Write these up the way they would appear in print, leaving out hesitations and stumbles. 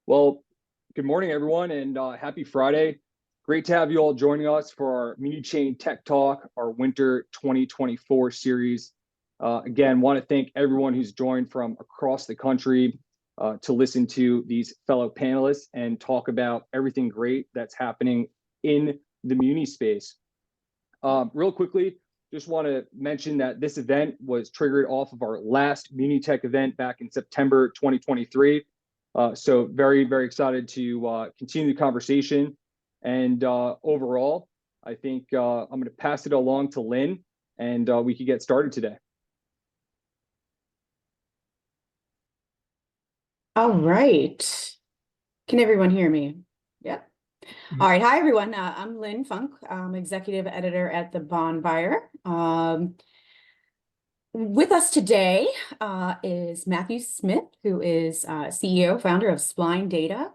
Well, good morning, everyone, and happy Friday. Great to have you all joining us for our Munichain Tech Talk, our Winter 2024 series. Again, want to thank everyone who's joined from across the country to listen to these fellow panelists and talk about everything great that's happening in the Muni space. Real quickly, just want to mention that this event was triggered off of our last Muni Tech event back in September 2023. So very, very excited to continue the conversation. And overall, I think I'm going to pass it along to Lynn, and we could get started today. All right. Can everyone hear me? Yep. All right. Hi, everyone. I'm Lynn Funk. I'm executive editor at The Bond Buyer. With us today is Matthew Smith, who is CEO, founder of Spline Data.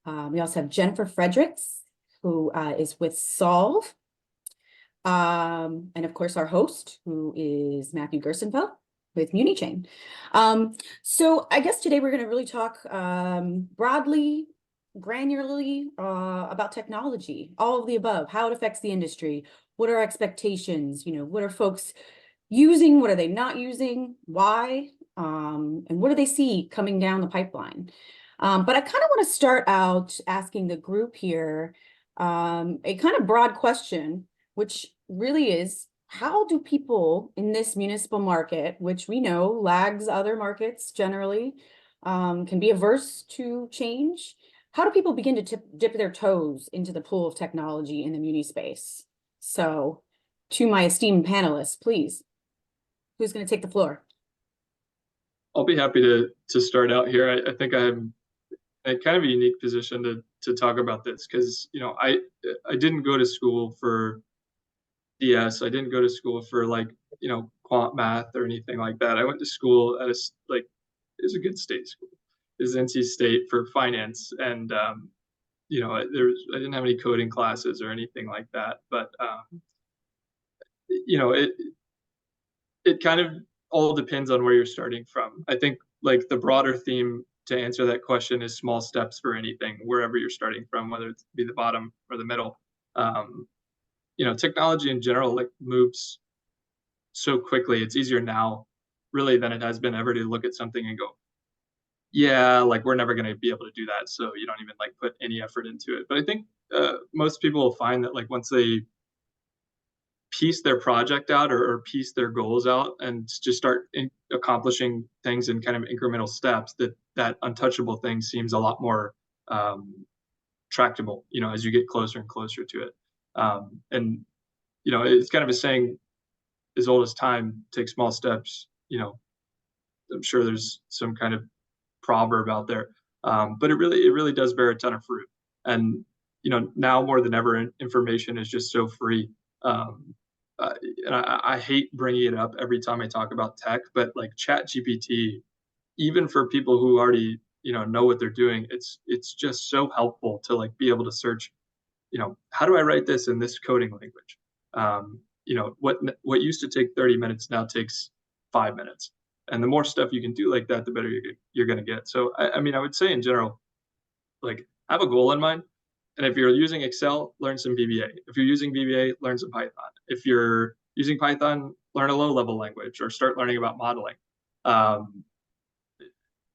We also have Jennifer Fredericks, who is with Solve. And of course, our host, who is Matthew Gerstenfeld with Munichain. So I guess today we're going to really talk broadly, granularly about technology, all of the above, how it affects the industry, what are expectations, what are folks using, what are they not using, why, and what do they see coming down the pipeline. But I kind of want to start out asking the group here a kind of broad question, which really is, how do people in this municipal market, which we know lags other markets generally, can be averse to change? How do people begin to dip their toes into the pool of technology in the muni space? So to my esteemed panelists, please, who's going to take the floor? I'll be happy to start out here. I think I'm in kind of a unique position to talk about this because I didn't go to school for DS. I didn't go to school for quant math or anything like that. I went to school at it was a good state school. It was NC State for finance, and I didn't have any coding classes or anything like that. But it kind of all depends on where you're starting from. I think like the broader theme to answer that question is small steps for anything, wherever you're starting from, whether it be the bottom or the middle. Technology in general moves so quickly. It's easier now really than it has been ever to look at something and go, yeah, we're never going to be able to do that. So you don't even put any effort into it. But I think most people will find that once they piece their project out or piece their goals out and just start accomplishing things in kind of incremental steps, that untouchable thing seems a lot more tractable, as you get closer and closer to it. And it's kind of a saying as old as time, take small steps. I'm sure there's some kind of proverb out there, but it really does bear a ton of fruit. And now more than ever, information is just so free. And I hate bringing it up every time I talk about tech, but ChatGPT, even for people who already know what they're doing, it's just so helpful to be able to search, how do I write this in this coding language? What used to take 30 minutes now takes 5 minutes. And the more stuff you can do like that, the better you're going to get. So I would say in general, have a goal in mind. And if you're using Excel, learn some VBA. If you're using VBA, learn some Python. If you're using Python, learn a low-level language or start learning about modeling. And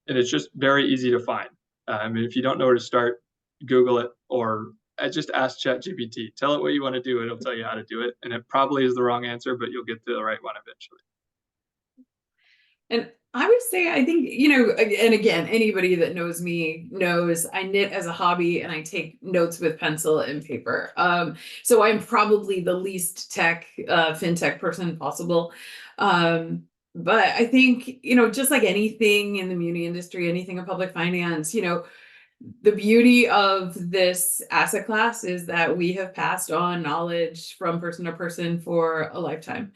it's just very easy to find. If you don't know where to start, Google it or just ask ChatGPT. Tell it what you want to do, it'll tell you how to do it. And it probably is the wrong answer, but you'll get to the right one eventually. And I would say, I think, and again, anybody that knows me knows I knit as a hobby and I take notes with pencil and paper. So I'm probably the least fintech person possible. But I think, just like anything in the muni industry, anything in public finance, the beauty of this asset class is that we have passed on knowledge from person to person for a lifetime.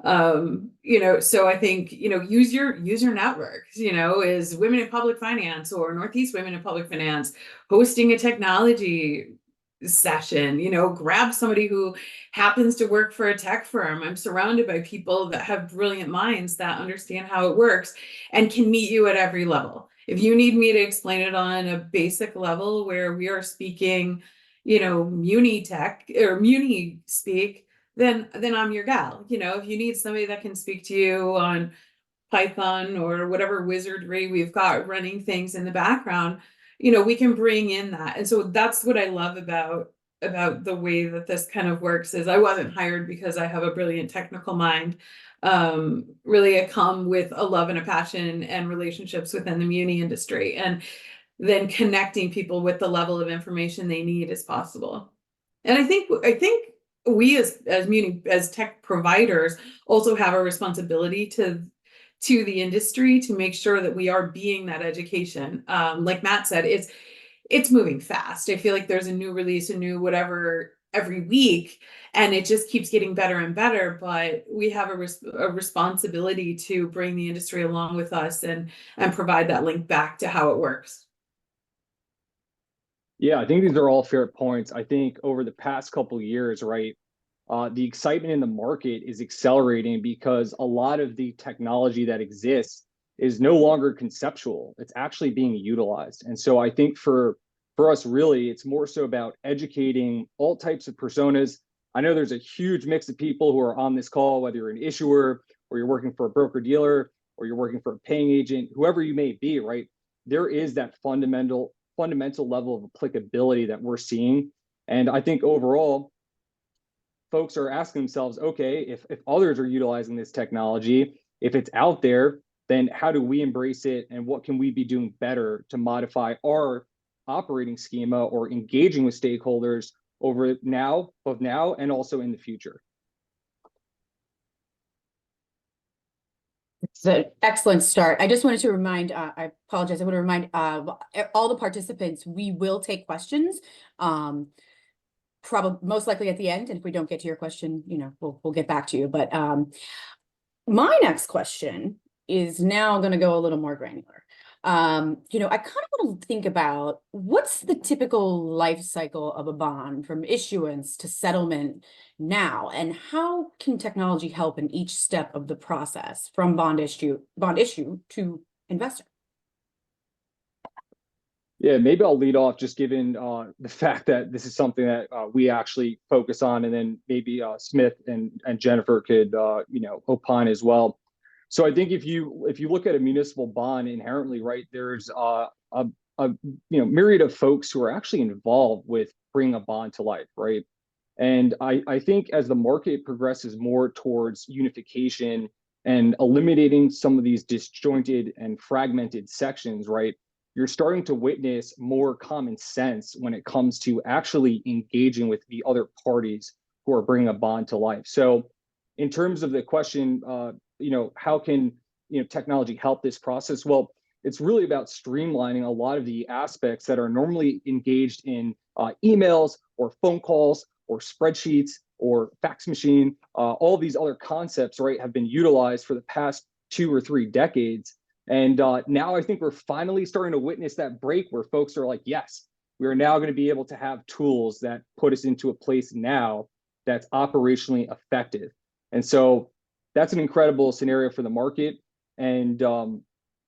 So I think, use your networks, is Women in Public Finance or Northeast Women in Public Finance hosting a technology session, grab somebody who happens to work for a tech firm. I'm surrounded by people that have brilliant minds that understand how it works and can meet you at every level. If you need me to explain it on a basic level where we are speaking, muni tech or muni speak, then I'm your gal. If you need somebody that can speak to you on Python or whatever wizardry we've got running things in the background, we can bring in that. And so that's what I love about the way that this kind of works is I wasn't hired because I have a brilliant technical mind. Really I come with a love and a passion and relationships within the muni industry, and then connecting people with the level of information they need as possible. And I think we as tech providers also have a responsibility to the industry to make sure that we are being that education. Like Matt said, it's moving fast. I feel like there's a new release, a new whatever every week, and it just keeps getting better and better. But we have a responsibility to bring the industry along with us and provide that link back to how it works. Yeah, I think these are all fair points. I think over the past couple of years, right, the excitement in the market is accelerating because a lot of the technology that exists is no longer conceptual. It's actually being utilized. And so I think for us, really, it's more so about educating all types of personas. I know there's a huge mix of people who are on this call, whether you're an issuer or you're working for a broker dealer or you're working for a paying agent, whoever you may be, right? There is that fundamental level of applicability that we're seeing. And I think overall, folks are asking themselves, okay, if others are utilizing this technology, if it's out there, then how do we embrace it and what can we be doing better to modify our operating schema or engaging with stakeholders over now, both now and also in the future? It's an excellent start. I just wanted to remind, I apologize, I want to remind all the participants, we will take questions. Probably most likely at the end, and if we don't get to your question, we'll get back to you. But my next question is now going to go a little more granular. I kind of want to think about what's the typical life cycle of a bond from issuance to settlement now, and how can technology help in each step of the process from bond issue to investor? Yeah, maybe I'll lead off just given the fact that this is something that we actually focus on, and then maybe Smith and Jennifer could opine as well. So I think if you look at a municipal bond inherently, right, there's a myriad of folks who are actually involved with bringing a bond to life, right? And I think as the market progresses more towards unification and eliminating some of these disjointed and fragmented sections, right, you're starting to witness more common sense when it comes to actually engaging with the other parties who are bringing a bond to life. So in terms of the question, how can technology help this process? Well, it's really about streamlining a lot of the aspects that are normally engaged in emails or phone calls or spreadsheets or fax machine. All these other concepts, right, have been utilized for the past 2 or 3 decades. And now I think we're finally starting to witness that break where folks are like, yes, we are now going to be able to have tools that put us into a place now that's operationally effective. And so that's an incredible scenario for the market. And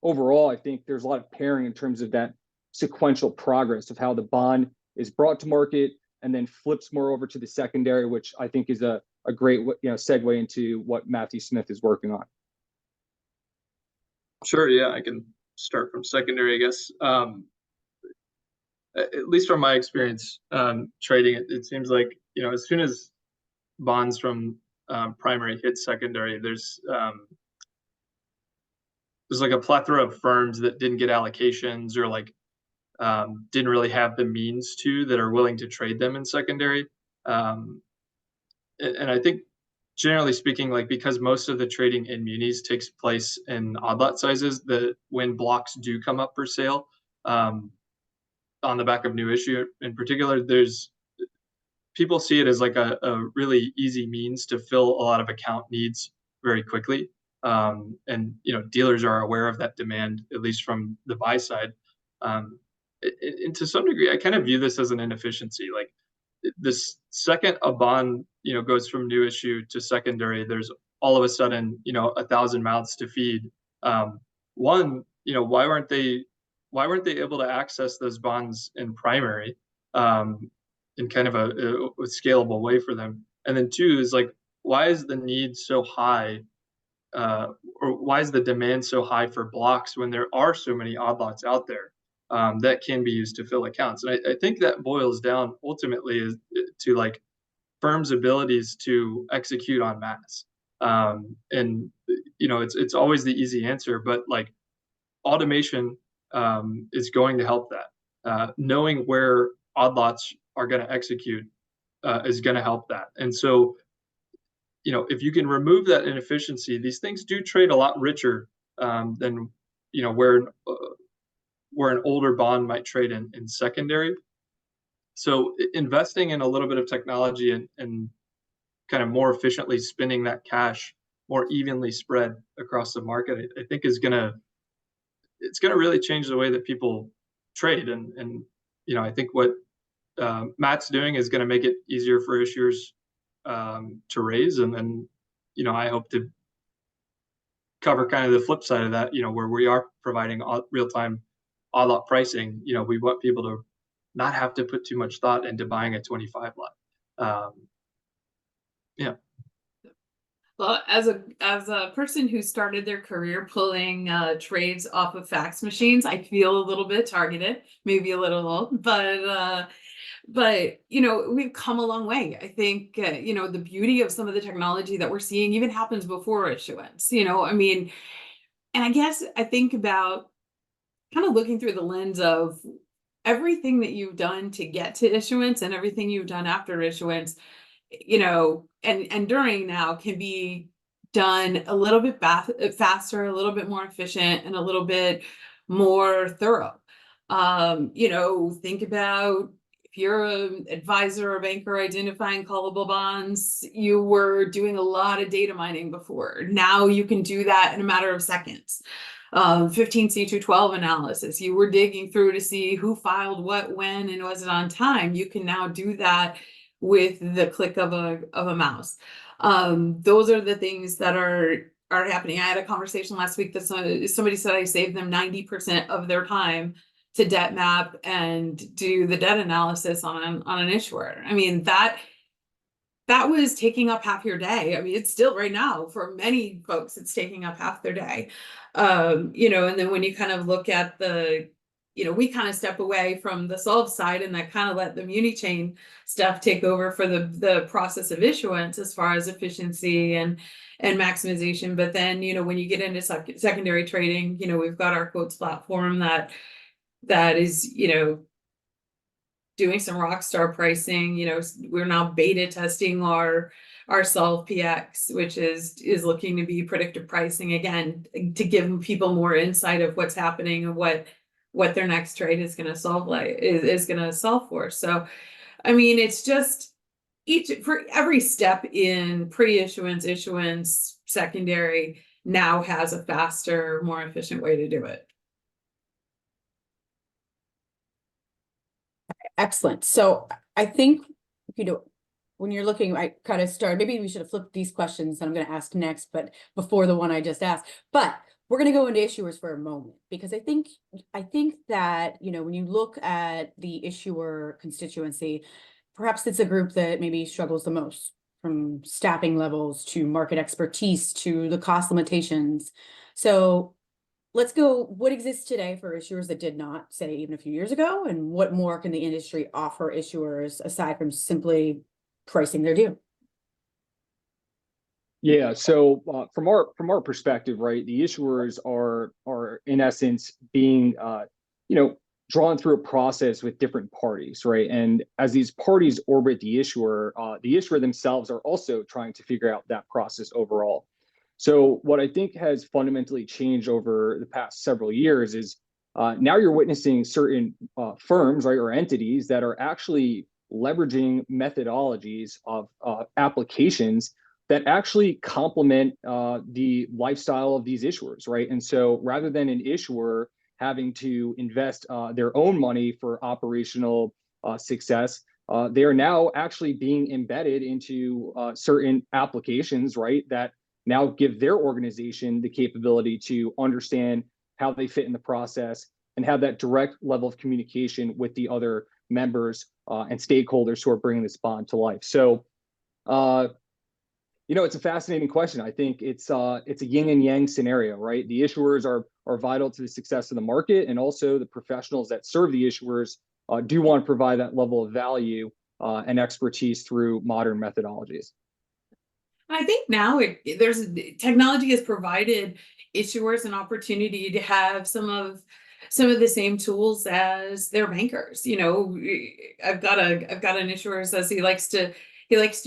overall, I think there's a lot of pairing in terms of that sequential progress of how the bond is brought to market and then flips more over to the secondary, which I think is a great segue into what Matthew Smith is working on. Sure, yeah, I can start from secondary, I guess. At least from my experience trading, it seems like, as soon as bonds from primary hit secondary, there's like a plethora of firms that didn't get allocations or like didn't really have the means to, that are willing to trade them in secondary. And I think generally speaking, like, because most of the trading in munis takes place in odd lot sizes, that when blocks do come up for sale, on the back of new issue in particular, people see it as like a really easy means to fill a lot of account needs very quickly. And dealers are aware of that demand, at least from the buy side. And to some degree, I kind of view this as an inefficiency. Like, this second a bond goes from new issue to secondary, there's all of a sudden 1,000 mouths to feed. One, why aren't they why weren't they able to access those bonds in primary in kind of a scalable way for them? And then two is like, why is the need so high, or why is the demand so high for blocks when there are so many odd lots out there that can be used to fill accounts? And I think that boils down ultimately is to like firms' abilities to execute on mass. And you know, it's always the easy answer, but like automation is going to help that. Knowing where odd lots are going to execute is going to help that. And so, you know, if you can remove that inefficiency, these things do trade a lot richer than, you know, where an older bond might trade in secondary. So investing in a little bit of technology and kind of more efficiently spinning that cash more evenly spread across the market, I think is it's going to really change the way that people trade. And you know, I think what Matt's doing is going to make it easier for issuers to raise. And then, you know, I hope to cover kind of the flip side of that, you know, where we are providing real-time odd lot pricing. You know, we want people to not have to put too much thought into buying a 25 lot. Yeah. Well, as a person who started their career pulling trades off of fax machines, I feel a little bit targeted, maybe a little old, but you know, we've come a long way. I think you know, the beauty of some of the technology that we're seeing even happens before issuance. You know, I mean, and I guess I think about kind of looking through the lens of everything that you've done to get to issuance and everything you've done after issuance, you know, and during now can be done a little bit faster, a little bit more efficient, and a little bit more thorough. You know, think about if you're an advisor or banker identifying callable bonds, you were doing a lot of data mining before. Now you can do that in a matter of seconds. 15C212 analysis, you were digging through to see who filed what, when, and was it on time. You can now do that with the click of a mouse. Those are the things that are happening. I had a conversation last week that somebody said I saved them 90% of their time to debt map and do the debt analysis on an issuer. I mean, that was taking up half your day. I mean, it's still right now for many folks, it's taking up half their day. You know, and then when you kind of look at you know, we kind of step away from the solve side and that kind of let the Munichain stuff take over for the process of issuance as far as efficiency and maximization. But then, you know, when you get into secondary trading, you know, we've got our quotes platform that is, you know, doing some rock star pricing. You know, we're now beta testing our Solve PX, which is looking to be predictive pricing again, to give people more insight of what's happening and what their next trade is going to solve is going to solve for. So, I mean, it's just for every step in pre-issuance, issuance, secondary now has a faster, more efficient way to do it. Excellent. So I think, you know, when you're looking, I kind of started, maybe we should have flipped these questions that I'm going to ask next, but before the one I just asked, but we're going to go into issuers for a moment, because I think that, you know, when you look at the issuer constituency, perhaps it's a group that maybe struggles the most, from staffing levels to market expertise to the cost limitations. So let's go, what exists today for issuers that did not, say, even a few years ago, and what more can the industry offer issuers aside from simply pricing their deal? Yeah, so from our perspective, right, the issuers are in essence being you know, drawn through a process with different parties, right? And as these parties orbit the issuer themselves are also trying to figure out that process overall. So what I think has fundamentally changed over the past several years is now you're witnessing certain firms, right, or entities that are actually leveraging methodologies of applications that actually complement the lifestyle of these issuers, right? And so rather than an issuer having to invest their own money for operational success, they are now actually being embedded into certain applications, right, that now give their organization the capability to understand how they fit in the process, and have that direct level of communication with the other members and stakeholders who are bringing this bond to life. So, it's a fascinating question. I think it's a yin and yang scenario, right? The issuers are vital to the success of the market, and also the professionals that serve the issuers do want to provide that level of value and expertise through modern methodologies. I think now there's technology has provided issuers an opportunity to have some of the same tools as their bankers. I've got an issuer who says he likes to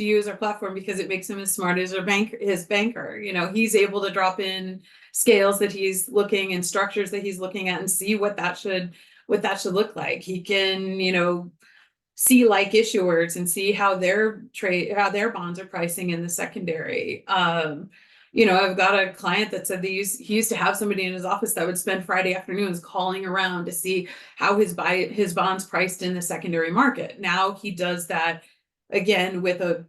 use our platform because it makes him as smart as his banker. He's able to drop in scales that he's looking and structures that he's looking at and see what that should look like. He can, see like issuers and see how their bonds are pricing in the secondary. I've got a client that said he used to have somebody in his office that would spend Friday afternoons calling around to see how his bonds priced in the secondary market. Now he does that again with a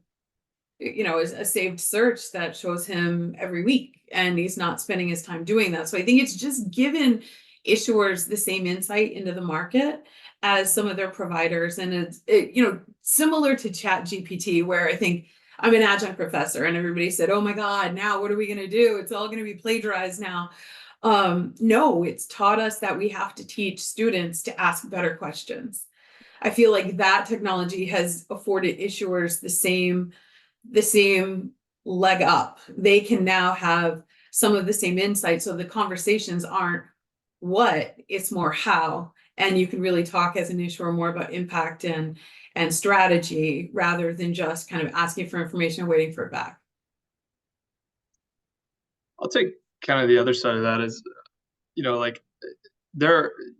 saved search that shows him every week, and he's not spending his time doing that. So I think it's just given issuers the same insight into the market as some of their providers. And it's similar to ChatGPT, where I think I'm an adjunct professor and everybody said, oh my God, now what are we going to do? It's all going to be plagiarized now. No, it's taught us that we have to teach students to ask better questions. I feel like that technology has afforded issuers the same leg up. They can now have some of the same insights. So the conversations aren't what, it's more how. And you can really talk as an issuer more about impact and strategy, rather than just kind of asking for information and waiting for it back. I'll take kind of the other side of that is,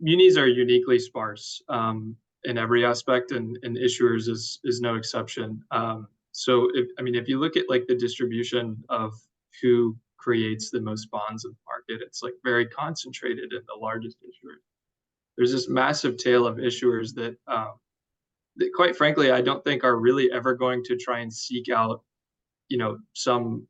munis are uniquely sparse in every aspect, and issuers is no exception. So if you look at like the distribution of who creates the most bonds in the market, it's like very concentrated in the largest issuers. There's this massive tail of issuers that quite frankly, I don't think are really ever going to try and seek out, some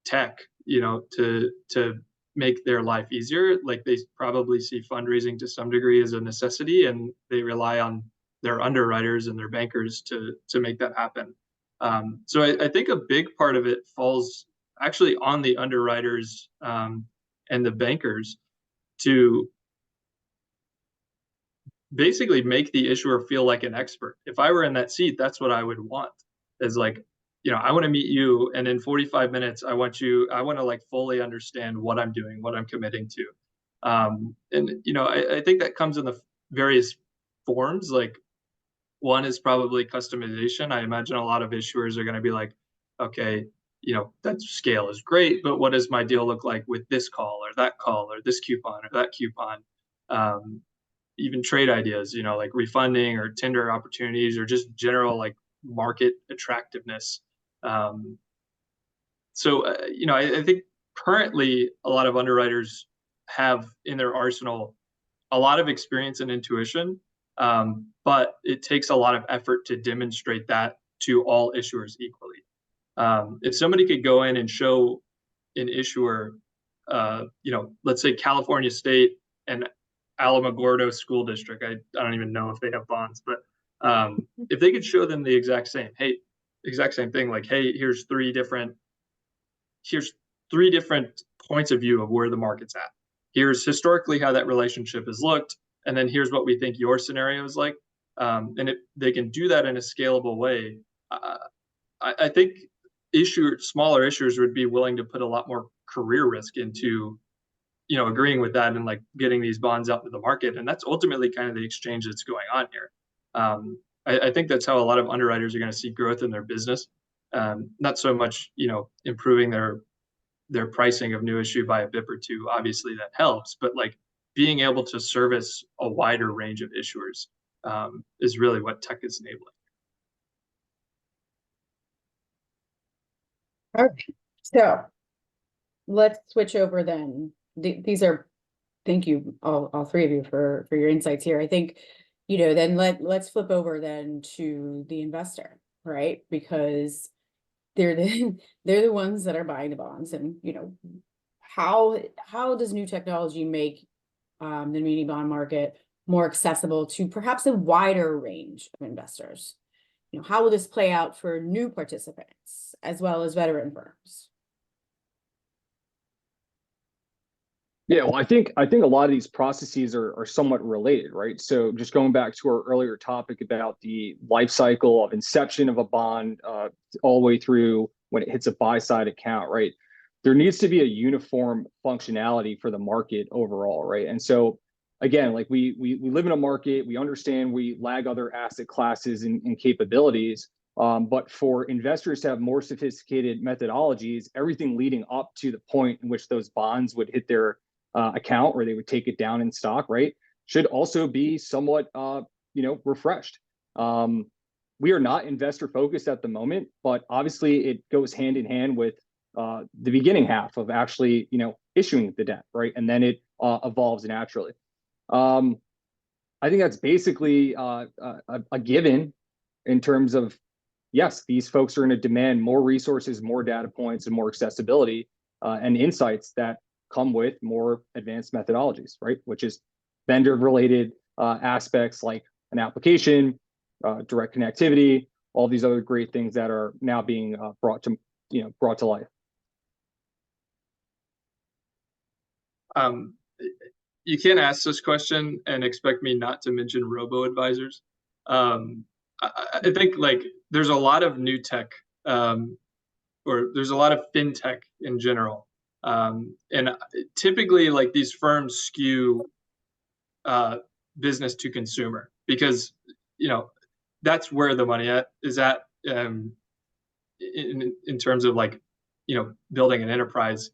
tech, to make their life easier. Like they probably see fundraising to some degree as a necessity, and they rely on their underwriters and their bankers to make that happen. So I think a big part of it falls actually on the underwriters and the bankers to basically make the issuer feel like an expert. If I were in that seat, that's what I would want, is like, I want to meet you, and in 45 minutes, I want to like fully understand what I'm doing, what I'm committing to. I think that comes in the various forms. Like one is probably customization. I imagine a lot of issuers are going to be like, okay, that scale is great, but what does my deal look like with this call or that call or this coupon or that coupon? Even trade ideas, like refunding or tender opportunities or just general like market attractiveness. So I think currently a lot of underwriters have in their arsenal a lot of experience and intuition, but it takes a lot of effort to demonstrate that to all issuers equally. If somebody could go in and show an issuer, let's say California State and Alamogordo School District, I don't even know if they have bonds, but if they could show them the exact same thing, like, hey, here's three different points of view of where the market's at. Here's historically how that relationship has looked, and then here's what we think your scenario is like. And if they can do that in a scalable way, I think smaller issuers would be willing to put a lot more career risk into agreeing with that and like getting these bonds out into the market. And that's ultimately kind of the exchange that's going on here. I think that's how a lot of underwriters are going to see growth in their business. Not so much, improving their pricing of new issue by a BIP or two. Obviously that helps, but like being able to service a wider range of issuers is really what tech is enabling. All right. So let's switch over then. Thank you all three of you for your insights here. I think, then let's flip over then to the investor, right? Because they're the ones that are buying the bonds, and how does new technology make the muni bond market more accessible to perhaps a wider range of investors? How will this play out for new participants as well as veteran firms? Yeah, well, I think a lot of these processes are somewhat related, right? So just going back to our earlier topic about the life cycle of inception of a bond, all the way through when it hits a buy side account, right? There needs to be a uniform functionality for the market overall, right? And so again, like we live in a market, we understand we lag other asset classes and capabilities. But for investors to have more sophisticated methodologies, everything leading up to the point in which those bonds would hit their account or they would take it down in stock, right, should also be somewhat, refreshed. We are not investor focused at the moment, but obviously it goes hand in hand with the beginning half of actually, issuing the debt, right, and then it evolves naturally. I think that's basically a given in terms of, yes, these folks are going to demand more resources, more data points, and more accessibility and insights that come with more advanced methodologies, right? Which is vendor-related aspects like an application, direct connectivity, all these other great things that are now being brought to life. You can't ask this question and expect me not to mention robo-advisors. I think like there's a lot of new tech, or there's a lot of fintech in general. And typically like these firms skew business to consumer because, that's where the money is at in terms of like, building an enterprise.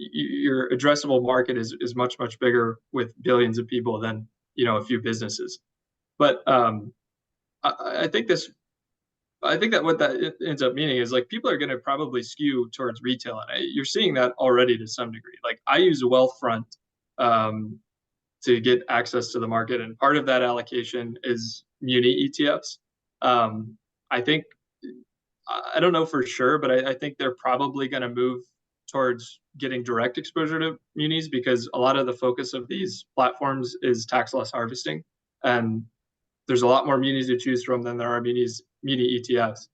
Your addressable market is much, much bigger with billions of people than, a few businesses. But I think that what that ends up meaning is like people are going to probably skew towards retail, and you're seeing that already to some degree. Like I use Wealthfront to get access to the market, and part of that allocation is muni ETFs. I think I don't know for sure, but I think they're probably going to move towards getting direct exposure to munis because a lot of the focus of these platforms is tax loss harvesting, and there's a lot more munis to choose from than there are muni ETFs.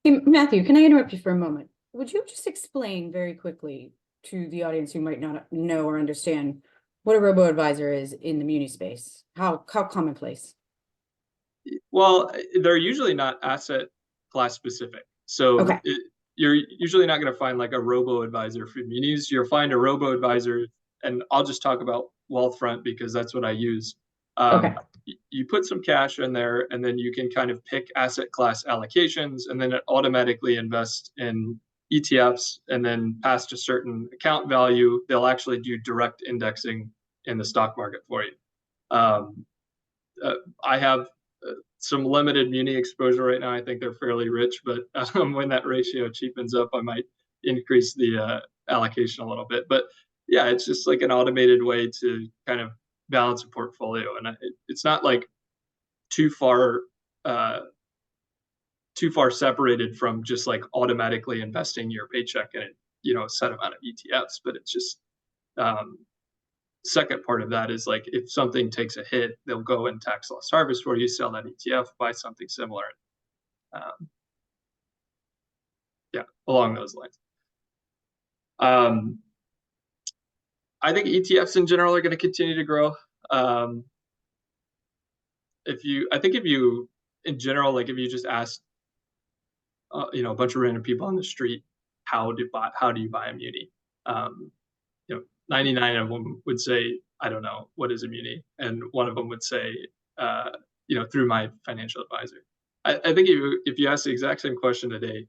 Hey, Matthew, can I interrupt you for a moment? Would you just explain very quickly to the audience who might not know or understand what a robo-advisor is in the muni space? How commonplace? Well, they're usually not asset class specific. So okay. You're usually not going to find like a robo-advisor for munis. You'll find a robo-advisor, and I'll just talk about Wealthfront because that's what I use. Okay. You put some cash in there, and then you can kind of pick asset class allocations, and then it automatically invests in ETFs, and then past a certain account value, they'll actually do direct indexing in the stock market for you. I have some limited muni exposure right now. I think they're fairly rich, but when that ratio cheapens up, I might increase the allocation a little bit. But yeah, it's just like an automated way to kind of balance a portfolio, and it's not like too far separated from just like automatically investing your paycheck in a set amount of ETFs. But it's just second part of that is like if something takes a hit, they'll go and tax loss harvest for you, sell that ETF, buy something similar. Yeah, along those lines. I think ETFs in general are going to continue to grow. If you in general, like if you just ask, a bunch of random people on the street, how do you buy a muni? 99 of them would say, I don't know, what is a muni? And one of them would say, through my financial advisor. I think if you ask the exact same question today,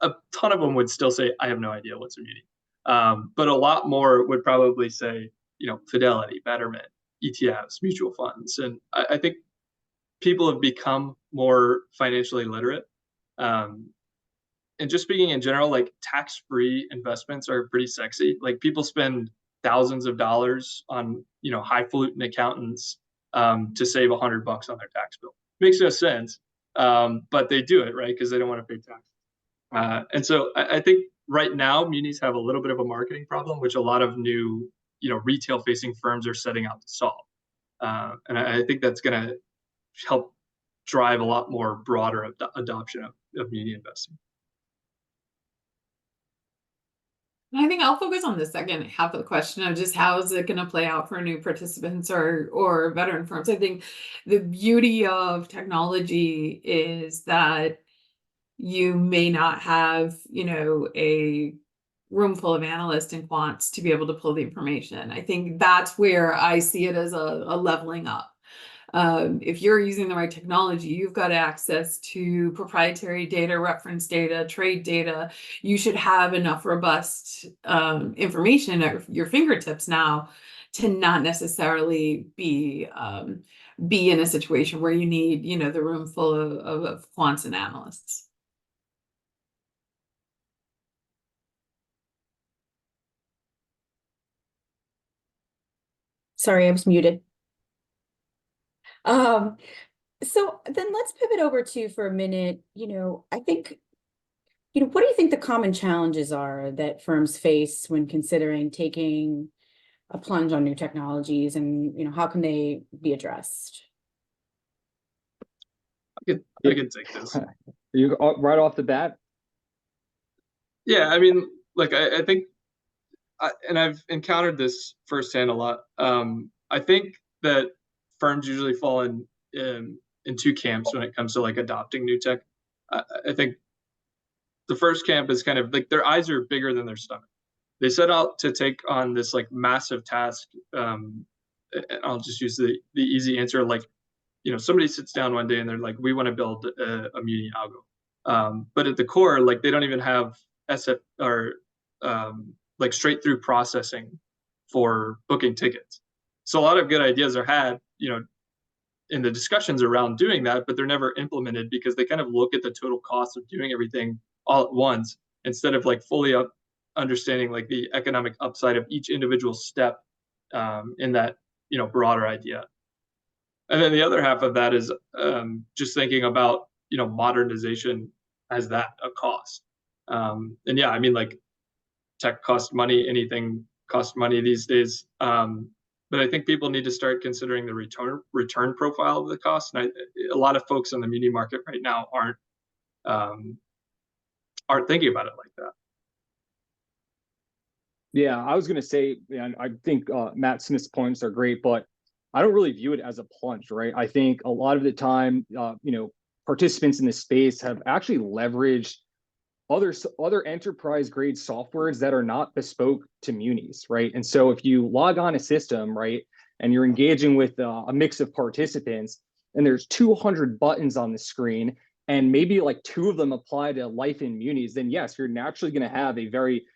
a ton of them would still say, I have no idea what's a muni. But a lot more would probably say, Fidelity, Betterment, ETFs, mutual funds. And I think people have become more financially literate. And just speaking in general, like tax-free investments are pretty sexy. Like people spend thousands of dollars on, highfalutin accountants to save $100 on their tax bill. Makes no sense, but they do it, right? Because they don't want to pay tax. And so I think right now munis have a little bit of a marketing problem, which a lot of new, retail facing firms are setting out to solve. And I think that's going to help drive a lot more broader adoption of muni investing. I think I'll focus on the second half of the question of just how is it going to play out for new participants or veteran firms. I think the beauty of technology is that you may not have, a room full of analysts and quants to be able to pull the information. I think that's where I see it as a leveling up. If you're using the right technology, you've got access to proprietary data, reference data, trade data. You should have enough robust information at your fingertips now to not necessarily be in a situation where you need, the room full of quants and analysts. Sorry, I was muted. So then let's pivot over to, for a minute, I think, what do you think the common challenges are that firms face when considering taking a plunge on new technologies, and, how can they be addressed? I can take this. You right off the bat? Yeah, I mean, like I think, and I've encountered this firsthand a lot. I think that firms usually fall in two camps when it comes to like adopting new tech. I think the first camp is kind of like their eyes are bigger than their stomach. They set out to take on this like massive task. I'll just use the easy answer. Like, somebody sits down one day and they're like, we want to build a muni algo. But at the core, like they don't even have SF or like straight through processing for booking tickets. So a lot of good ideas are had, in the discussions around doing that, but they're never implemented because they kind of look at the total cost of doing everything all at once instead of like fully understanding like the economic upside of each individual step in that, broader idea. And then the other half of that is just thinking about, modernization as that a cost. And yeah, I mean, like tech costs money, anything costs money these days. But I think people need to start considering the return profile of the cost. And a lot of folks in the muni market right now aren't thinking about it like that. Yeah, I was going to say, and I think Matt Smith's points are great, but I don't really view it as a plunge, right? I think a lot of the time, participants in this space have actually leveraged other enterprise grade softwares that are not bespoke to munis, right? And so if you log on a system, right, and you're engaging with a mix of participants, and there's 200 buttons on the screen, and maybe like 2 of them apply to life in munis, then yes, you're naturally going to have a very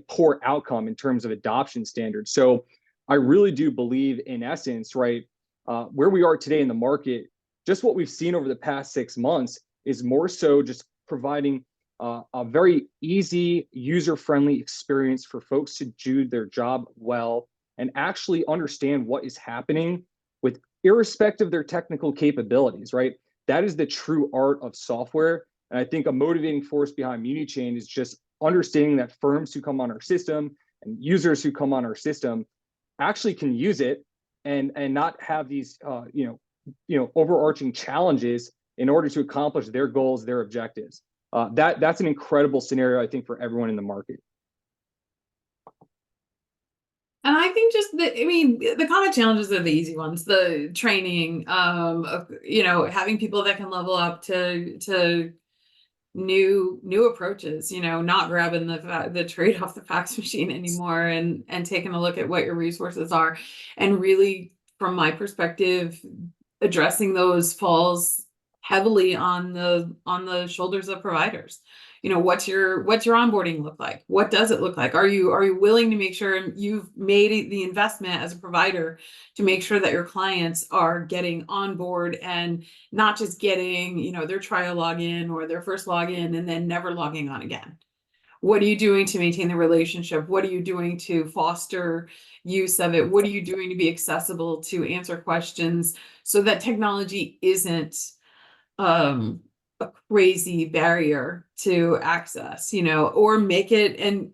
poor outcome in terms of adoption standards. So I really do believe, in essence, right, where we are today in the market, just what we've seen over the past 6 months is more so just providing a very easy, user-friendly experience for folks to do their job well and actually understand what is happening with irrespective of their technical capabilities, right? That is the true art of software. And I think a motivating force behind Munichain is just understanding that firms who come on our system and users who come on our system actually can use it and not have these overarching challenges in order to accomplish their goals, their objectives. That's an incredible scenario, I think, for everyone in the market. And I think the common challenges are the easy ones, the training, having people that can level up to new approaches, not grabbing the trade off the fax machine anymore and taking a look at what your resources are. And really, from my perspective, addressing those falls heavily on the shoulders of providers. What's your onboarding look like? What does it look like? Are you willing to make sure you've made the investment as a provider to make sure that your clients are getting on board and not just getting, their trial login or their first login and then never logging on again? What are you doing to maintain the relationship? What are you doing to foster use of it? What are you doing to be accessible to answer questions so that technology isn't a crazy barrier to access, or make it, and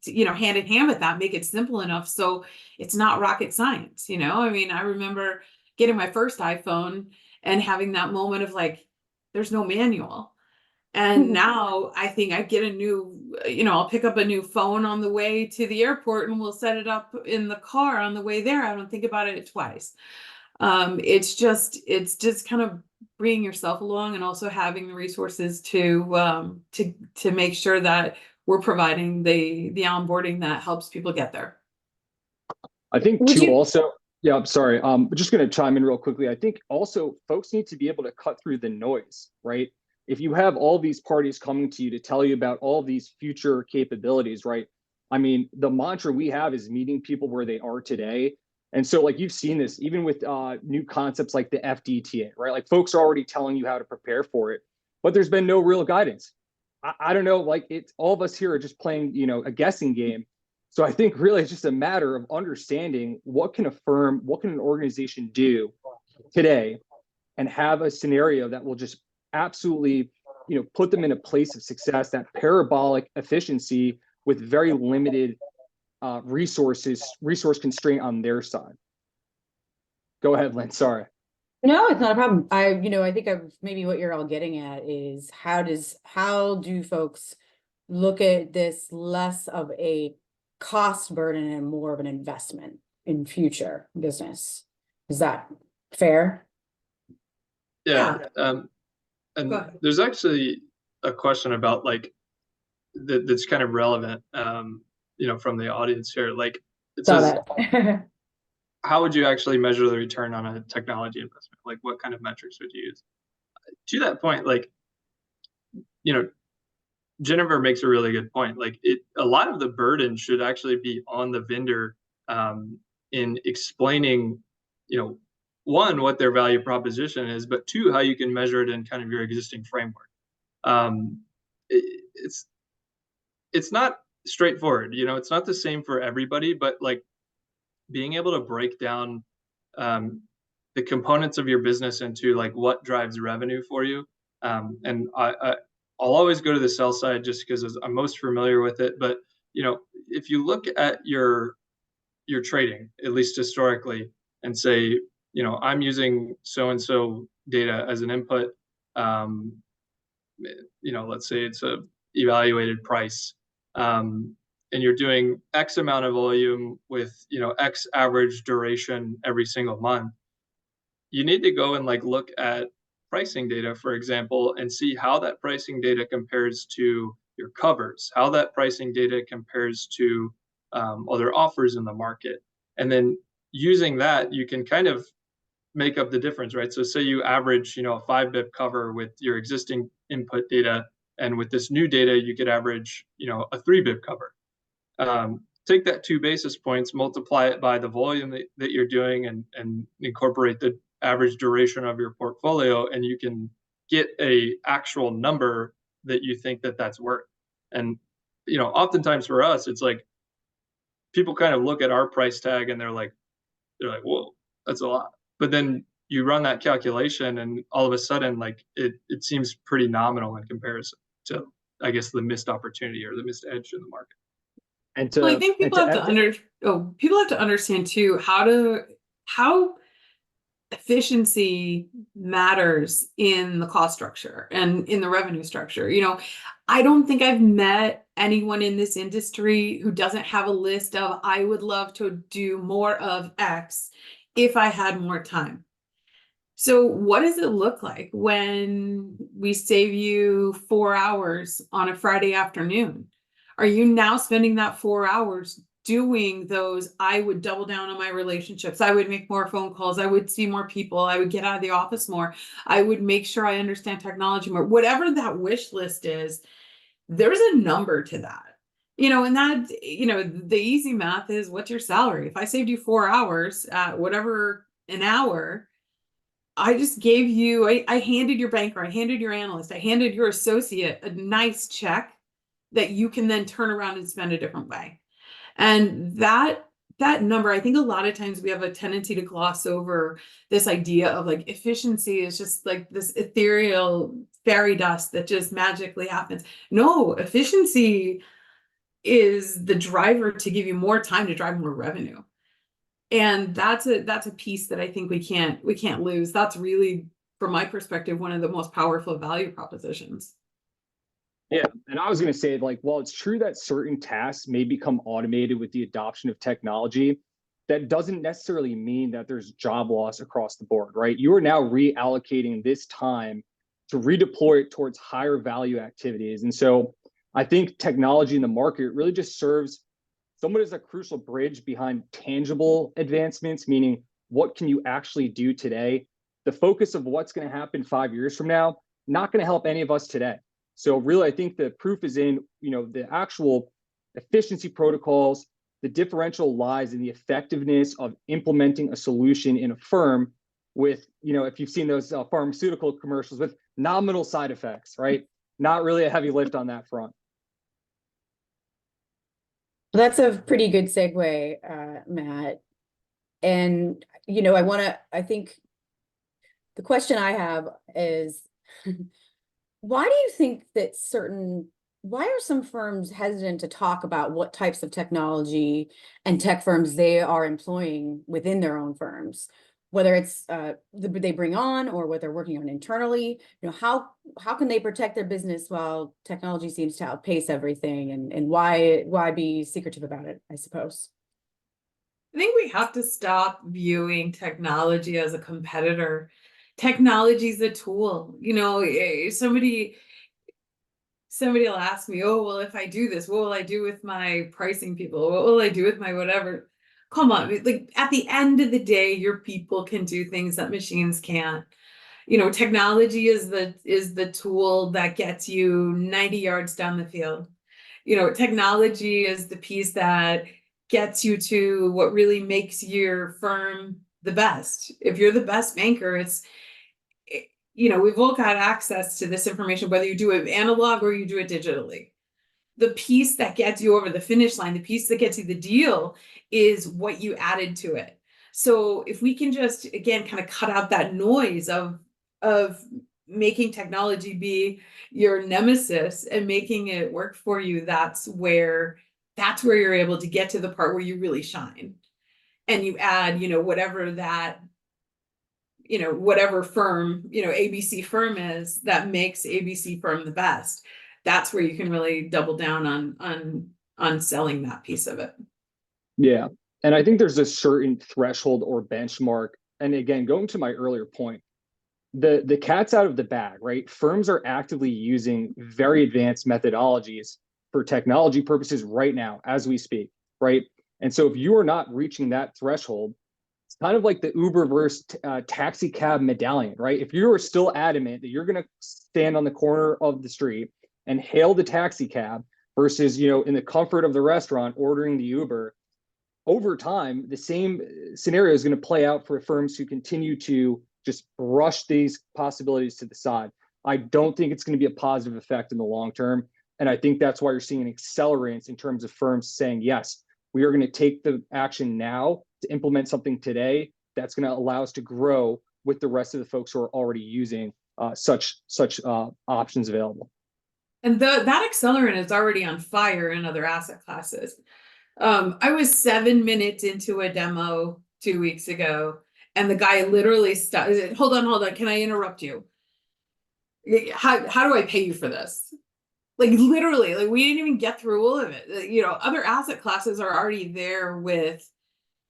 hand in hand with that, make it simple enough so it's not rocket science. I mean, I remember getting my first iPhone and having that moment of like, there's no manual. And now I think I get a new, I'll pick up a new phone on the way to the airport and we'll set it up in the car on the way there. I don't think about it twice. It's just kind of bringing yourself along and also having the resources to make sure that we're providing the onboarding that helps people get there. I think Would too you- also, yeah, I'm sorry. Just going to chime in real quickly. I think also folks need to be able to cut through the noise, right? If you have all these parties coming to you to tell you about all these future capabilities, right? I mean, the mantra we have is meeting people where they are today. And so like you've seen this even with new concepts like the FDTA, right? Like folks are already telling you how to prepare for it, but there's been no real guidance. I don't know, like it's all of us here are just playing, a guessing game. So I think really it's just a matter of understanding what can an organization do today and have a scenario that will just absolutely, put them in a place of success, that parabolic efficiency with very limited resource constraint on their side. Go ahead, Lynn. Sorry. No, it's not a problem. I think maybe what you're all getting at is how do folks look at this less of a cost burden and more of an investment in future business? Is that fair? Yeah. And Go ahead. there's actually a question about like that's kind of relevant, from the audience here. Like it Saw says, that. how would you actually measure the return on a technology investment? Like what kind of metrics would you use? To that point, like, Jennifer makes a really good point. Like a lot of the burden should actually be on the vendor in explaining, one, what their value proposition is, but two, how you can measure it in kind of your existing framework. It's not straightforward, it's not the same for everybody, but like being able to break down the components of your business into like what drives revenue for you. And I'll always go to the sell side just because I'm most familiar with it. But if you look at your trading, at least historically, and say, I'm using so and so data as an input. Let's say it's a evaluated price, and you're doing X amount of volume with X average duration every single month. You need to go and like look at pricing data, for example, and see how that pricing data compares to your covers, how that pricing data compares to other offers in the market. And then using that, you can kind of make up the difference, right? So say you average, a 5 BIP cover with your existing input data, and with this new data, you could average, a 3 BIP cover. Take that 2 basis points, multiply it by the volume that you're doing, and incorporate the average duration of your portfolio, and you can get a actual number that you think that's worth. And oftentimes for us, it's like people kind of look at our price tag and they're like, whoa, that's a lot. But then you run that calculation, and all of a sudden, like it seems pretty nominal in comparison to, I guess, the missed opportunity or the missed edge in the market. And I think people have to understand too how efficiency matters in the cost structure and in the revenue structure. I don't think I've met anyone in this industry who doesn't have a list of, I would love to do more of X if I had more time. So what does it look like when we save you 4 hours on a Friday afternoon? Are you now spending that 4 hours doing those? I would double down on my relationships. I would make more phone calls. I would see more people. I would get out of the office more. I would make sure I understand technology more. Whatever that wish list is, there's a number to that. And that, the easy math is, what's your salary? If I saved you 4 hours at whatever an hour, I just gave you, I handed your banker, I handed your analyst, I handed your associate a nice check that you can then turn around and spend a different way. And that number, I think a lot of times we have a tendency to gloss over this idea of like efficiency is just like this ethereal fairy dust that just magically happens. No, efficiency is the driver to give you more time to drive more revenue. And that's a piece that I think we can't lose. That's really, from my perspective, one of the most powerful value propositions. Yeah, and I was going to say, like, while it's true that certain tasks may become automated with the adoption of technology, that doesn't necessarily mean that there's job loss across the board, right? You are now reallocating this time to redeploy it towards higher value activities. And so I think technology in the market really just serves somewhat as a crucial bridge behind tangible advancements, meaning what can you actually do today? The focus of what's going to happen 5 years from now, not going to help any of us today. So really, I think the proof is in, the actual efficiency protocols. The differential lies in the effectiveness of implementing a solution in a firm with, if you've seen those pharmaceutical commercials, with nominal side effects, right? Not really a heavy lift on that front. That's a pretty good segue, Matt. And, I think the question I have is, why do you think that why are some firms hesitant to talk about what types of technology and tech firms they are employing within their own firms? Whether it's they bring on or what they're working on internally, how can they protect their business while technology seems to outpace everything, and why be secretive about it, I suppose? I think we have to stop viewing technology as a competitor. Technology is a tool. Somebody will ask me, oh, well, if I do this, what will I do with my pricing people? What will I do with my whatever? Come on, like at the end of the day, your people can do things that machines can't. Technology is the tool that gets you 90 yards down the field. Technology is the piece that gets you to what really makes your firm the best. If you're the best banker, we've all got access to this information, whether you do it analog or you do it digitally. The piece that gets you over the finish line, the piece that gets you the deal, is what you added to it. So if we can just, again, kind of cut out that noise of making technology be your nemesis and making it work for you, that's where you're able to get to the part where you really shine. And you add, whatever that, whatever firm, ABC firm is that makes ABC firm the best. That's where you can really double down on selling that piece of it. Yeah. And I think there's a certain threshold or benchmark. And again, going to my earlier point, the cat's out of the bag, right? Firms are actively using very advanced methodologies for technology purposes right now as we speak, right? And so if you are not reaching that threshold, it's kind of like the Uber versus taxi cab medallion, right? If you are still adamant that you're going to stand on the corner of the street and hail the taxi cab versus, in the comfort of the restaurant ordering the Uber, over time, the same scenario is going to play out for firms who continue to just brush these possibilities to the side. I don't think it's going to be a positive effect in the long term. And I think that's why you're seeing an accelerance in terms of firms saying, yes, we are going to take the action now to implement something today that's going to allow us to grow with the rest of the folks who are already using such options available. And that accelerant is already on fire in other asset classes. I was 7 minutes into a demo 2 weeks ago, and the guy literally stopped. Hold on. Can I interrupt you? How do I pay you for this? Like literally, like we didn't even get through all of it. Other asset classes are already there with,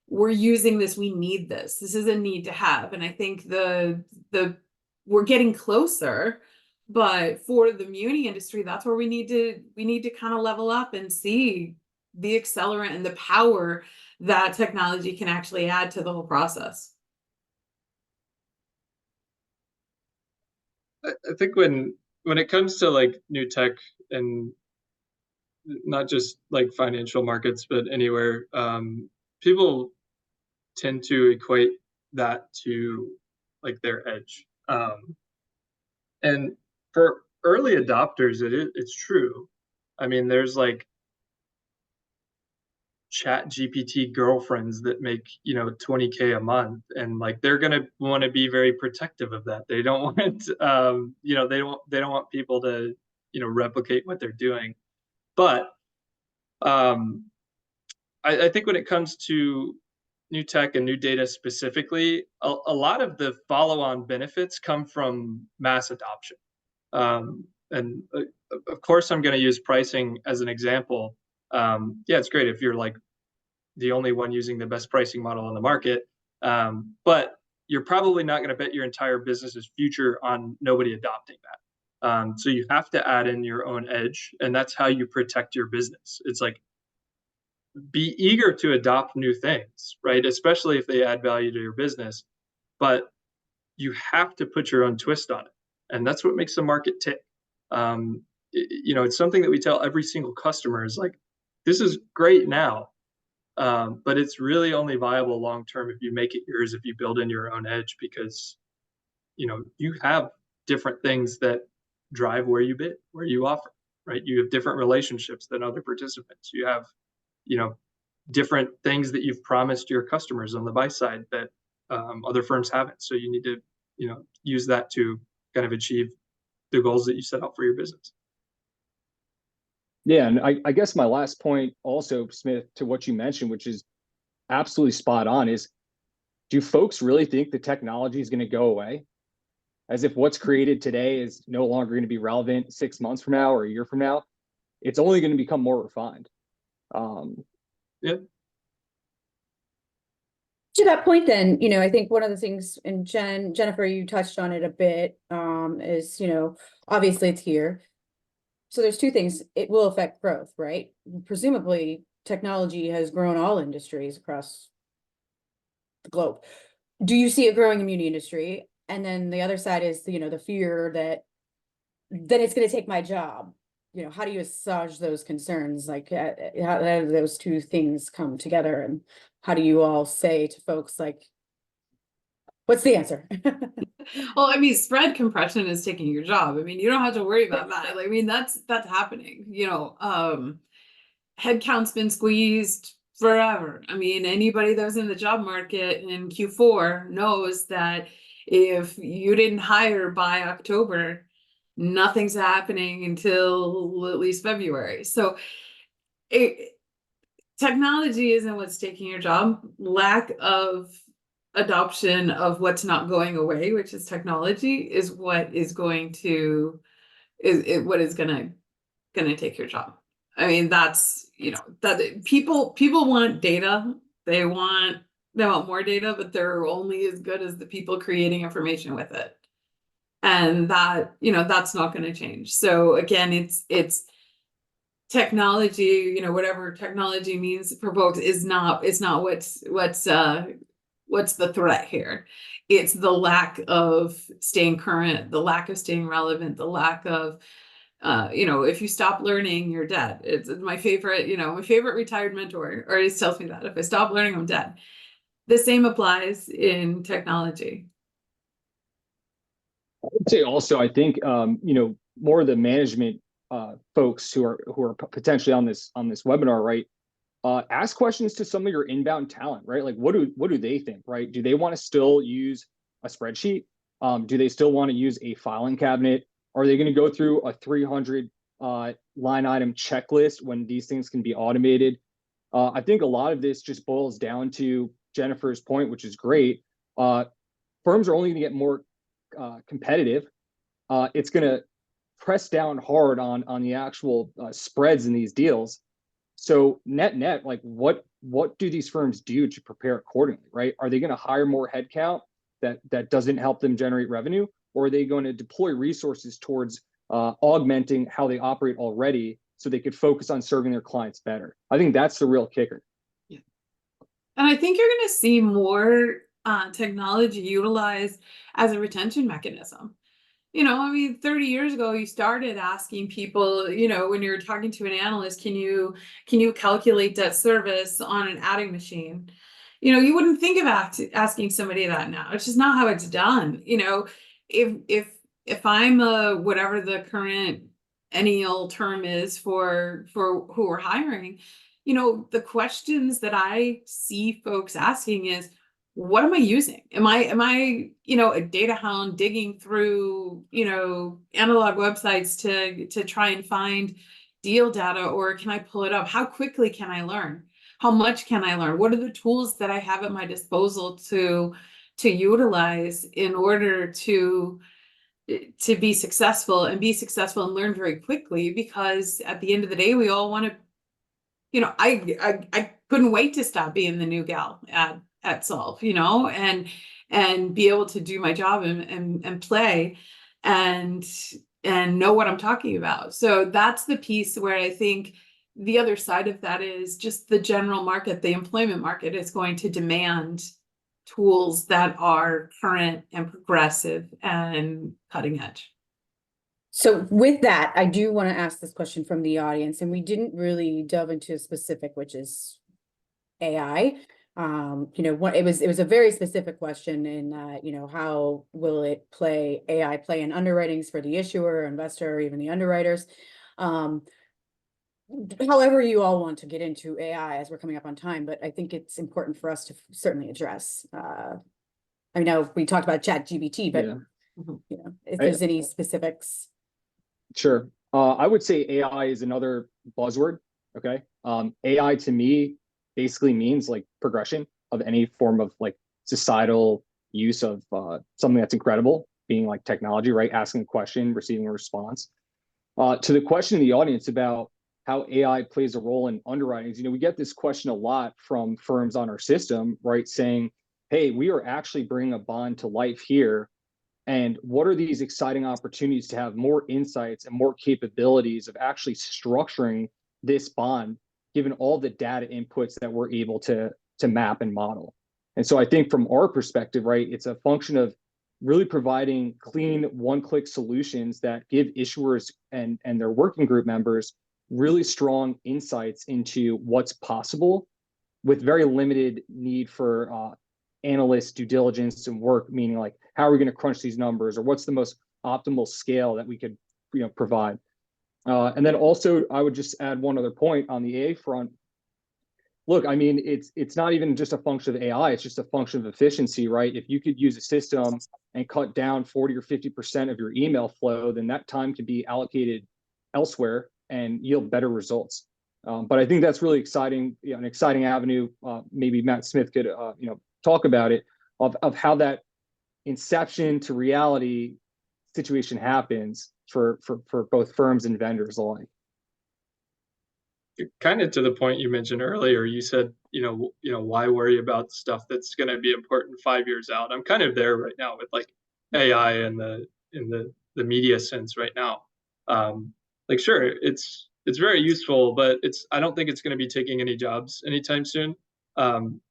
we're using this, we need this. This is a need to have. And I think we're getting closer, but for the muni industry, that's where we need to kind of level up and see the accelerant and the power that technology can actually add to the whole process. I think when it comes to like new tech, and not just like financial markets, but anywhere, people tend to equate that to like their edge. And for early adopters, it's true. I mean, there's like chat GPT girlfriends that make 20K a month, and like they're gonna want to be very protective of that. They don't want they don't want people to replicate what they're doing. But I think when it comes to new tech and new data specifically, a lot of the follow-on benefits come from mass adoption. And of course, I'm going to use pricing as an example. Yeah, it's great if you're like the only one using the best pricing model on the market, but you're probably not going to bet your entire business's future on nobody adopting that. So you have to add in your own edge, and that's how you protect your business. It's like, be eager to adopt new things, right? Especially if they add value to your business, but you have to put your own twist on it. And that's what makes the market tick. It's something that we tell every single customer is like, this is great now, but it's really only viable long-term if you make it yours, if you build in your own edge, because, you have different things that drive where you bid, where you offer, right? You have different relationships than other participants. You have, different things that you've promised your customers on the buy side that other firms haven't. So you need to, use that to kind of achieve the goals that you set out for your business. Yeah, and I guess my last point also, Smith, to what you mentioned, which is absolutely spot on, is do folks really think the technology is going to go away? As if what's created today is no longer going to be relevant 6 months from now or a year from now. It's only going to become more refined. Yeah. To that point, then, I think one of the things, and Jennifer, you touched on it a bit, is, obviously it's here. So there's two things. It will affect growth, right? Presumably, technology has grown all industries across the globe. Do you see it growing in the muni industry? And then the other side is, the fear that it's going to take my job. How do you assuage those concerns? Like, how do those two things come together? And how do you all say to folks, like, what's the answer? Well, I mean, spread compression is taking your job. I mean, you don't have to worry about that. I mean, that's happening. Headcount's been squeezed forever. I mean, anybody that was in the job market in Q4 knows that if you didn't hire by October, nothing's happening until at least February. So technology isn't what's taking your job. Lack of adoption of what's not going away, which is technology, is what is going to what is gonna take your job. I mean, that's that people want data. They want more data, but they're only as good as the people creating information with it. And that, that's not going to change. So again, it's technology, whatever technology means for folks is not what's the threat here. It's the lack of staying current, the lack of staying relevant, the lack of if you stop learning, you're dead. It's my favorite, my favorite retired mentor always tells me that if I stop learning, I'm dead. The same applies in technology. I would say also, I think, more of the management folks who are potentially on this webinar, right? Ask questions to some of your inbound talent, right? Like, what do they think, right? Do they want to still use a spreadsheet? Do they still want to use a filing cabinet? Are they going to go through a 300 line item checklist when these things can be automated? I think a lot of this just boils down to Jennifer's point, which is great. Firms are only going to get more competitive. It's going to press down hard on the actual spreads in these deals. So net, like what do these firms do to prepare accordingly, right? Are they going to hire more headcount that doesn't help them generate revenue? Or are they going to deploy resources towards augmenting how they operate already so they could focus on serving their clients better? I think that's the real kicker. Yeah. And I think you're going to see more technology utilized as a retention mechanism. I mean, 30 years ago, you started asking people, when you're talking to an analyst, can you calculate debt service on an adding machine? You wouldn't think of asking somebody that now. It's just not how it's done. If I'm whatever the current ennial term is for who we're hiring, the questions that I see folks asking is, what am I using? Am I, a data hound digging through, analog websites to try and find deal data, or can I pull it up? How quickly can I learn? How much can I learn? What are the tools that I have at my disposal to utilize in order to be successful and learn very quickly? Because at the end of the day, we all want to, I couldn't wait to stop being the new gal at Solve, and be able to do my job and play and know what I'm talking about. So that's the piece where I think the other side of that is just the general market, the employment market is going to demand tools that are current and progressive and cutting edge. So with that, I do want to ask this question from the audience, and we didn't really delve into a specific, which is AI. It was a very specific question in that, how will AI play in underwritings for the issuer, investor, or even the underwriters? However you all want to get into AI as we're coming up on time, but I think it's important for us to certainly address. I know we talked about ChatGPT, but if there's any specifics. Sure. I would say AI is another buzzword. Okay. AI to me basically means like progression of any form of like societal use of something that's incredible, being like technology, right? Asking a question, receiving a response. To the question in the audience about how AI plays a role in underwritings, we get this question a lot from firms on our system, right? Saying, hey, we are actually bringing a bond to life here. And what are these exciting opportunities to have more insights and more capabilities of actually structuring this bond, given all the data inputs that we're able to map and model? And so I think from our perspective, right, it's a function of really providing clean one-click solutions that give issuers and their working group members really strong insights into what's possible with very limited need for analyst due diligence and work, meaning like, how are we going to crunch these numbers, or what's the most optimal scale that we could provide? And then also, I would just add one other point on the AI front. Look, I mean, it's not even just a function of AI, it's just a function of efficiency, right? If you could use a system and cut down 40 or 50% of your email flow, then that time can be allocated elsewhere and yield better results. But I think that's really exciting, an exciting avenue. Maybe Matt Smith could talk about it, of how that inception to reality situation happens for both firms and vendors alike. Kind of to the point you mentioned earlier, you said, why worry about stuff that's going to be important 5 years out? I'm kind of there right now with like AI and in the media sense right now. Like, sure, it's very useful, but I don't think it's going to be taking any jobs anytime soon.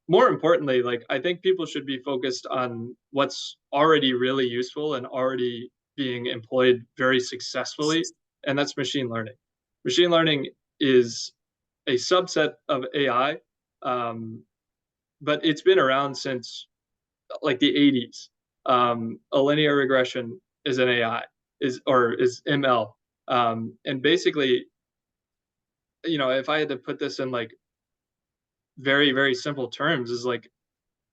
More importantly, like, I think people should be focused on what's already really useful and already being employed very successfully, and that's machine learning. Machine learning is a subset of AI, but it's been around since like the 80s. A linear regression is an AI, is ML. And basically, if I had to put this in like very, very simple terms, is like,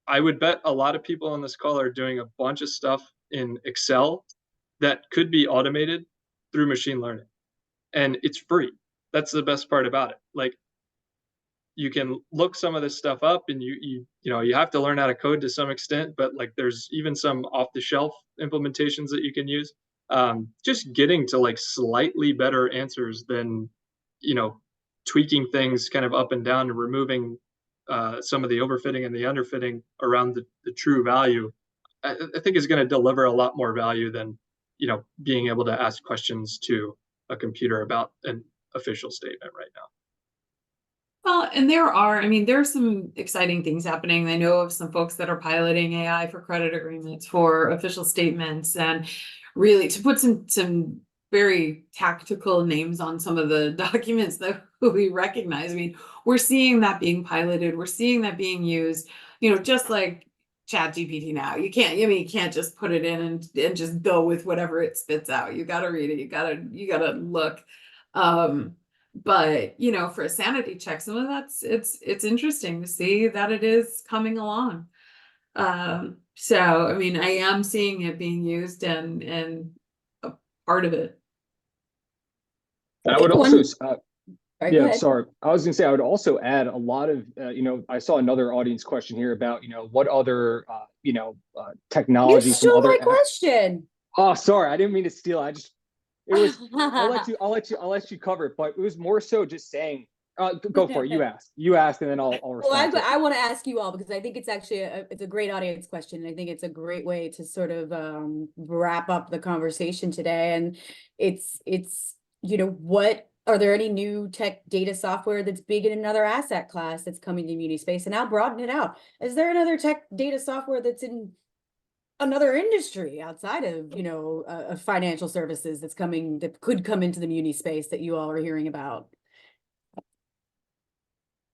I would bet a lot of people on this call are doing a bunch of stuff in Excel that could be automated through machine learning, and it's free. That's the best part about it. Like, you can look some of this stuff up, and you have to learn how to code to some extent, but like, there's even some off-the-shelf implementations that you can use. Just getting to like slightly better answers than tweaking things kind of up and down and removing some of the overfitting and the underfitting around the true value, I think is going to deliver a lot more value than being able to ask questions to a computer about an official statement right now. Well, and there's some exciting things happening. I know of some folks that are piloting AI for credit agreements, for official statements, and really to put some very tactical names on some of the documents that we recognize. I mean, we're seeing that being piloted. We're seeing that being used, just like ChatGPT now. You can't just put it in and just go with whatever it spits out. You got to read it. You got to look. But for a sanity check, some of it's interesting to see that it is coming along. So I mean, I am seeing it being used and a part of it. I would also Sorry, go Yeah, ahead. sorry. I was going to say I would also add a lot of, I saw another audience question here about, what other, You technologies from stole my other. question. Oh, sorry, I didn't mean to steal. It was. I'll let you cover it, but it was more so just saying. Go for it. You asked, and then I'll Well, respond to it. I want to ask you all because I think it's actually it's a great audience question. And I think it's a great way to sort of wrap up the conversation today. And it's what are there any new tech data software that's big in another asset class that's coming to muni space? And I'll broaden it out. Is there another tech data software that's in another industry outside of financial services that could come into the muni space that you all are hearing about?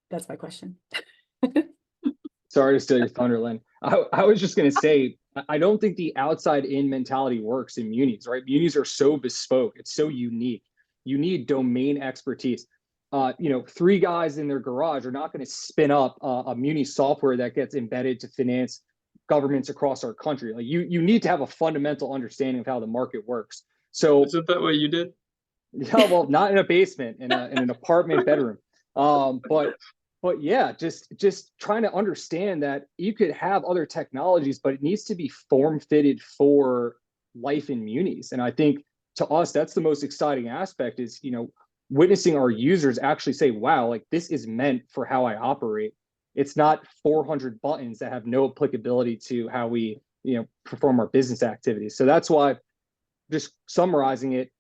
That's my question. Sorry to steal your thunder, Lynn. I was just going to say, I don't think the outside in mentality works in munis, right? Munis are so bespoke. It's so unique. You need domain expertise. Three guys in their garage are not going to spin up a muni software that gets embedded to finance governments across our country. Like you need to have a fundamental understanding of how the market works. So Isn't that what you did? yeah, well, not in a basement, in an apartment bedroom. But yeah, just trying to understand that you could have other technologies, but it needs to be form fitted for life in munis. And I think to us, that's the most exciting aspect is, witnessing our users actually say, wow, like this is meant for how I operate. It's not 400 buttons that have no applicability to how we, perform our business activities. So that's why, just summarizing it,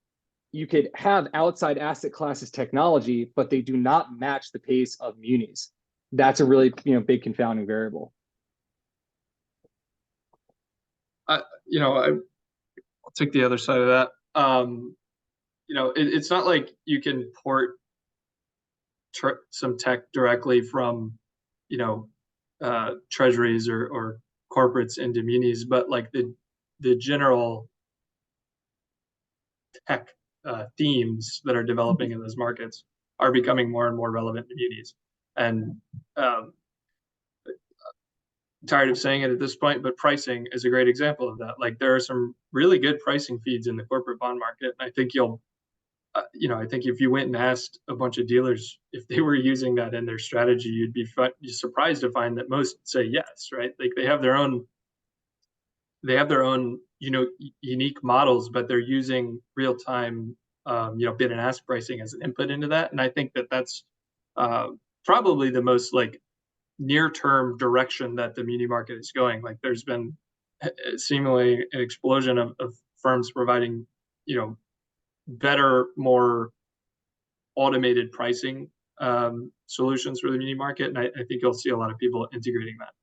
you could have outside asset classes technology, but they do not match the pace of munis. That's a really, big confounding variable. I'll take the other side of that. It's not like you can port some tech directly from, treasuries or corporates into munis, but like the general tech themes that are developing in those markets are becoming more and more relevant to munis. And I'm tired of saying it at this point, but pricing is a great example of that. Like there are some really good pricing feeds in the corporate bond market. And I think I think if you went and asked a bunch of dealers if they were using that in their strategy, you'd be surprised to find that most say yes, right? Like they have their own unique models, but they're using real-time bid and ask pricing as an input into that. And I think that that's probably the most like near-term direction that the muni market is going. Like there's been seemingly an explosion of firms providing better, more automated pricing solutions for the muni market. And I think you'll see a lot of people integrating that.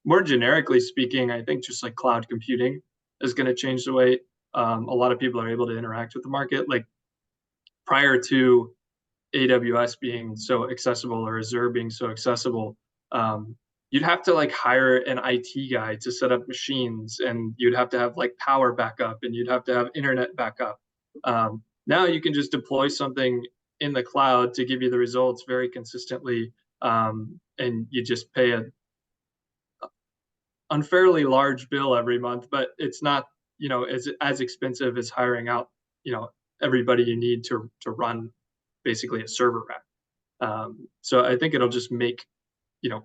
More generically speaking, I think just like cloud computing is going to change the way a lot of people are able to interact with the market. Like prior to AWS being so accessible or Azure being so accessible, you'd have to like hire an IT guy to set up machines, and you'd have to have like power backup, and you'd have to have internet backup. Now you can just deploy something in the cloud to give you the results very consistently, and you just pay a unfairly large bill every month, but it's not as expensive as hiring out everybody you need to run basically a server rack. So I think it'll just make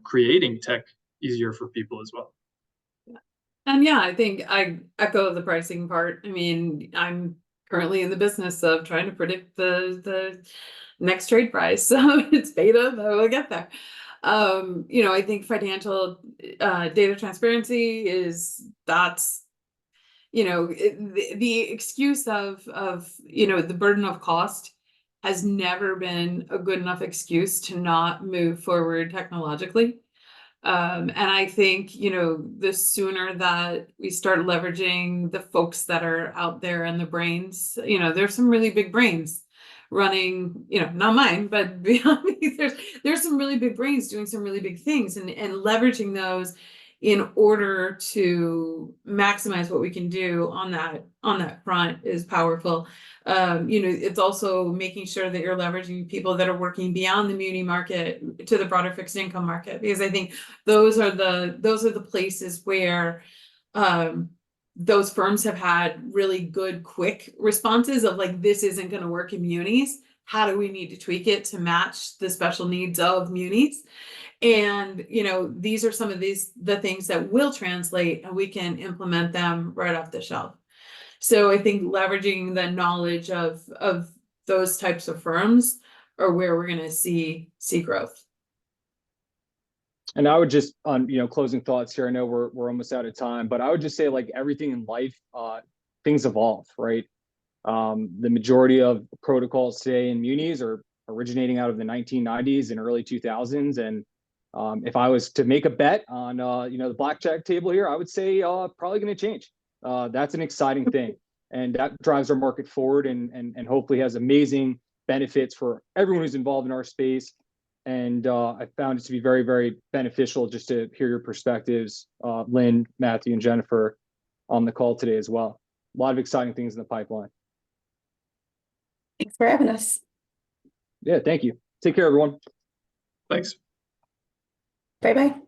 creating tech easier for people as well. And yeah, I think I echo the pricing part. I mean, I'm currently in the business of trying to predict the next trade price. So it's beta, but we'll get there. I think financial data transparency that's the excuse of the burden of cost has never been a good enough excuse to not move forward technologically. And I think, the sooner that we start leveraging the folks that are out there and the brains, there's some really big brains running, not mine, but beyond me, there's some really big brains doing some really big things, and leveraging those in order to maximize what we can do on that front is powerful. It's also making sure that you're leveraging people that are working beyond the muni market to the broader fixed income market, because I think those are the places where those firms have had really good quick responses of like, this isn't going to work in munis, how do we need to tweak it to match the special needs of munis? And, you know, these are some of the things that will translate and we can implement them right off the shelf. So I think leveraging the knowledge of those types of firms are where we're going to see growth. And I would just, on closing thoughts here, I know we're almost out of time, but I would just say, like everything in life, things evolve, right? The majority of protocols today in munis are originating out of the 1990s and early 2000s. And if I was to make a bet on the blackjack table here, I would say probably going to change. That's an exciting thing, and that drives our market forward, and hopefully has amazing benefits for everyone who's involved in our space. And I found it to be very, very beneficial just to hear your perspectives, Lynn, Matthew, and Jennifer, on the call today as well. A lot of exciting things in the pipeline. Thanks for having us. Yeah, thank you. Take care, everyone. Thanks. Bye-bye.